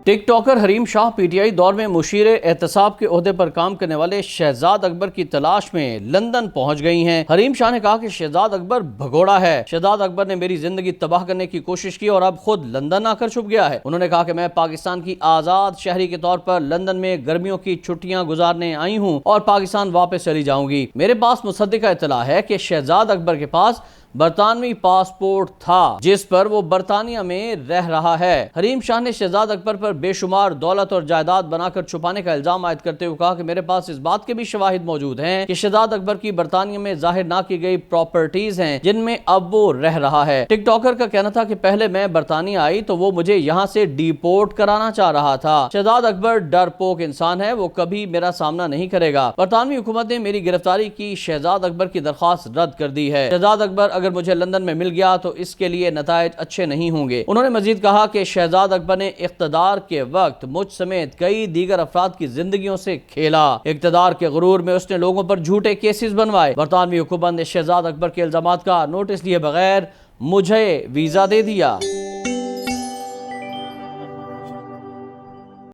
Tick talker Hareem Shah P T I دور میں مشیر احتساب کے عہدے پر کام کرنے والے شہزاد اکبر کی تلاش میں لندن پہنچ گئی ہیں۔ حریم شاہ نے کہا کہ شہزاد اکبر بھگوڑا ہے، شہزاد اکبر نے میری زندگی تباہ کرنے کی کوشش کی اور اب خود لندن آ کر چھپ گیا ہے۔ انہوں نے کہا کہ میں پاکستان کی آزاد شہری کے طور پر لندن میں گرمیوں کی چھٹیاں گزارنے آئی ہوں اور پاکستان واپس چلی جاؤں گی۔ میرے پاس مصدقہ اطلاع ہے کہ شہزاد اکبر کے پاس برطانوی پاسپورٹ تھا جس پر وہ برطانیہ میں رہ رہا ہے۔ حریم شاہ نے شہزاد اکبر پر بے شمار دولت اور جائیداد بنا کر چھپانے کا الزام عائد کرتے ہوئے کہا کہ میرے پاس اس بات کے بھی شواہد موجود ہیں کہ شہزاد اکبر کی برطانیہ میں ظاہر نہ کی گئی پراپرٹیز ہیں جن میں اب وہ رہ رہا ہے۔ ٹک ٹاکر کا کہنا تھا کہ پہلے میں برطانیہ آئی تو وہ مجھے یہاں سے ڈیپورٹ کرانا چاہ رہا تھا۔ شہزاد اکبر ڈرپوک انسان ہے، وہ کبھی میرا سامنا نہیں کرے گا۔ برطانوی حکومت نے میری گرفتاری کی شہزاد اکبر کی درخواست رد کر دی ہے۔ شہزاد اکبر اگر مجھے لندن میں مل گیا تو اس کے لیے نتائج اچھے نہیں ہوں گے۔ انہوں نے مزید کہا کہ شہزاد اکبر نے اقتدار کے وقت مجھ سمیت کئی دیگر افراد کی زندگیوں سے کھیلا۔ اقتدار کے غرور میں اس نے لوگوں پر جھوٹے کیسز بنوائے۔ برطانوی حکومت نے شہزاد اکبر کے الزامات کا نوٹس لیے بغیر مجھے ویزا دے دیا۔